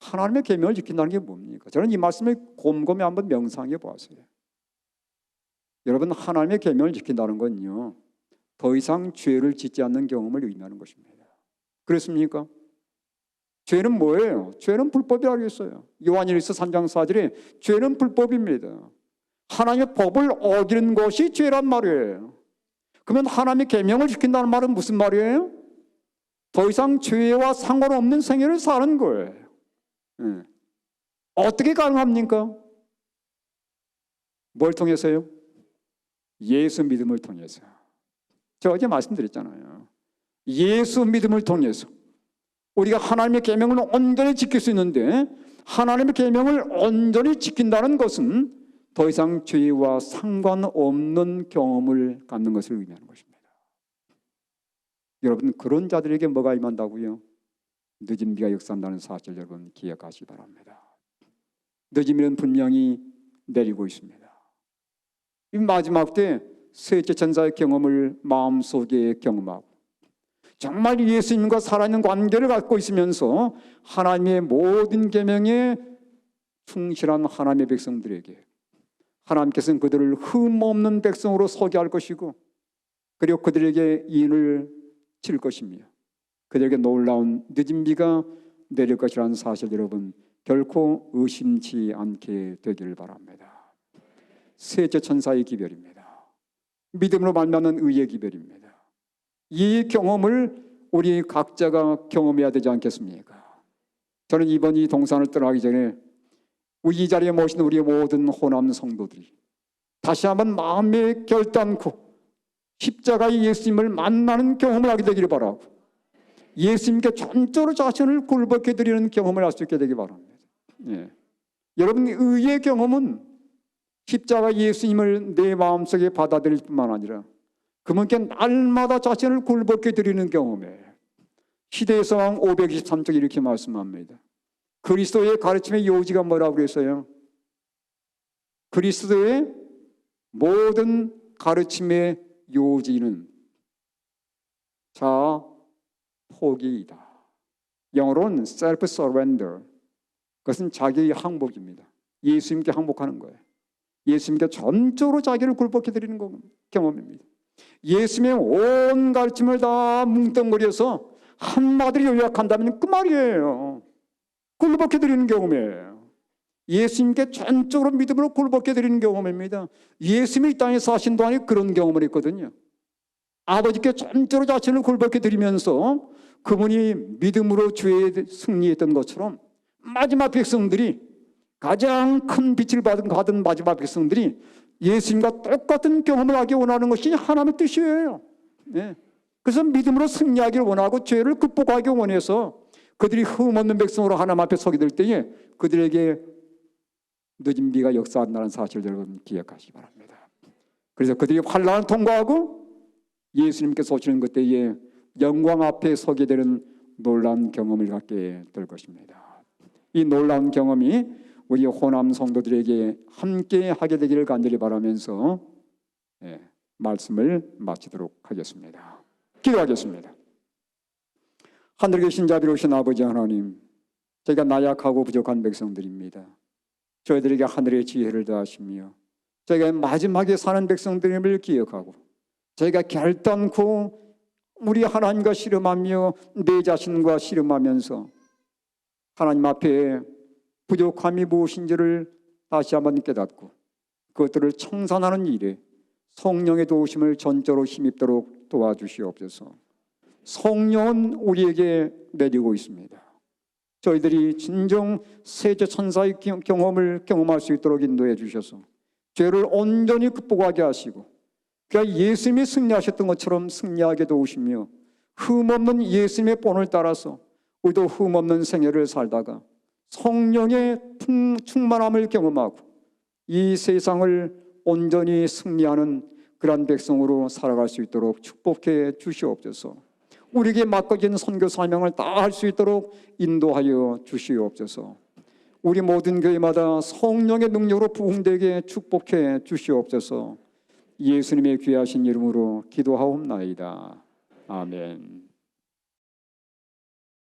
하나님의 계명을 지킨다는 게 뭡니까? 저는 이 말씀을 곰곰이 한번 명상해 보았어요. 여러분, 하나님의 계명을 지킨다는 건요, 더 이상 죄를 짓지 않는 경험을 의미하는 것입니다. 그렇습니까? 죄는 뭐예요? 죄는 불법이라고 했어요. 요한일서 3장 4절에 죄는 불법입니다. 하나님의 법을 어기는 것이 죄란 말이에요. 그러면 하나님의 계명을 지킨다는 말은 무슨 말이에요? 더 이상 죄와 상관없는 생애를 사는 거예요. 네. 어떻게 가능합니까? 뭘 통해서요? 예수 믿음을 통해서. 제가 어제 말씀드렸잖아요. 예수 믿음을 통해서 우리가 하나님의 계명을 온전히 지킬 수 있는데 하나님의 계명을 온전히 지킨다는 것은 더 이상 죄와 상관없는 경험을 갖는 것을 의미하는 것입니다. 여러분, 그런 자들에게 뭐가 임한다고요? 늦은 비가 역사한다는 사실 여러분 기억하시기 바랍니다. 늦은 비는 분명히 내리고 있습니다. 이 마지막 때 셋째 천사의 경험을 마음속에 경험하고 정말 예수님과 살아있는 관계를 갖고 있으면서 하나님의 모든 계명에 충실한 하나님의 백성들에게 하나님께서는 그들을 흠없는 백성으로 소개할 것이고 그리고 그들에게 인을 칠 것이며 그들에게 놀라운 늦은 비가 내릴 것이라는 사실 여러분 결코 의심치 않게 되기를 바랍니다. 셋째 천사의 기별입니다. 믿음으로 만나는 의의 기별입니다. 이 경험을 우리 각자가 경험해야 되지 않겠습니까? 저는 이번 이 동산을 떠나기 전에 이 자리에 모신 우리 모든 호남 성도들이 다시 한번 마음에 결단코 십자가의 예수님을 만나는 경험을 하게 되기를 바라고 예수님께 전적으로 자신을 굴복해 드리는 경험을 할 수 있게 되기 바랍니다. 예. 여러분, 의의 경험은 십자가 예수님을 내 마음속에 받아들일 뿐만 아니라 그분께 날마다 자신을 굴복해 드리는 경험이에요. 시대의 왕 523쪽 이렇게 말씀합니다. 그리스도의 가르침의 요지가 뭐라고 그랬어요? 그리스도의 모든 가르침의 요지는 자 포기이다. 영어로는 self-surrender. 그것은 자기의 항복입니다. 예수님께 항복하는 거예요. 예수님께 전적으로 자기를 굴복해 드리는 경험입니다. 예수님의 온 가르침을 다 뭉뚱그려서 한마디로 요약한다면 그 말이에요. 굴복해 드리는 경험이에요. 예수님께 전적으로 믿음으로 굴복해 드리는 경험입니다. 예수님이 이 땅에 사신 동안에 그런 경험을 했거든요. 아버지께 전적으로 자신을 굴복해 드리면서 그분이 믿음으로 주에 승리했던 것처럼 마지막 백성들이, 가장 큰 빛을 받은 마지막 백성들이 예수님과 똑같은 경험을 하기 원하는 것이 하나님의 뜻이에요. 네. 그래서 믿음으로 승리하기를 원하고 죄를 극복하기 원해서 그들이 흠없는 백성으로 하나님 앞에 서게 될 때에 그들에게 늦은 비가 역사한다는 사실을 여러분 기억하시기 바랍니다. 그래서 그들이 환난을 통과하고 예수님께서 오시는 그때에 영광 앞에 서게 되는 놀라운 경험을 갖게 될 것입니다. 이 놀라운 경험이 우리 호남 성도들에게 함께 하게 되기를 간절히 바라면서 말씀을 마치도록 하겠습니다. 기도하겠습니다. 하늘에 계신 자비로우신 아버지 하나님, 저희가 나약하고 부족한 백성들입니다. 저희들에게 하늘의 지혜를 더하시며 저희가 마지막에 사는 백성들임을 기억하고 저희가 결단코 우리 하나님과 씨름하며 내 자신과 씨름하면서 하나님 앞에 부족함이 무엇인지를 다시 한번 깨닫고 그것들을 청산하는 일에 성령의 도우심을 전적으로 힘입도록 도와주시옵소서. 성령은 우리에게 내리고 있습니다. 저희들이 진정 세제 천사의 경험을 경험할 수 있도록 인도해 주셔서 죄를 온전히 극복하게 하시고 그러니까 예수님이 승리하셨던 것처럼 승리하게 도우시며 흠없는 예수님의 본을 따라서 우리도 흠없는 생애를 살다가 성령의 충만함을 경험하고 이 세상을 온전히 승리하는 그러한 백성으로 살아갈 수 있도록 축복해 주시옵소서. 우리에게 맡겨진 선교 사명을 다 할 수 있도록 인도하여 주시옵소서. 우리 모든 교회마다 성령의 능력으로 부흥되게 축복해 주시옵소서. 예수님의 귀하신 이름으로 기도하옵나이다. 아멘.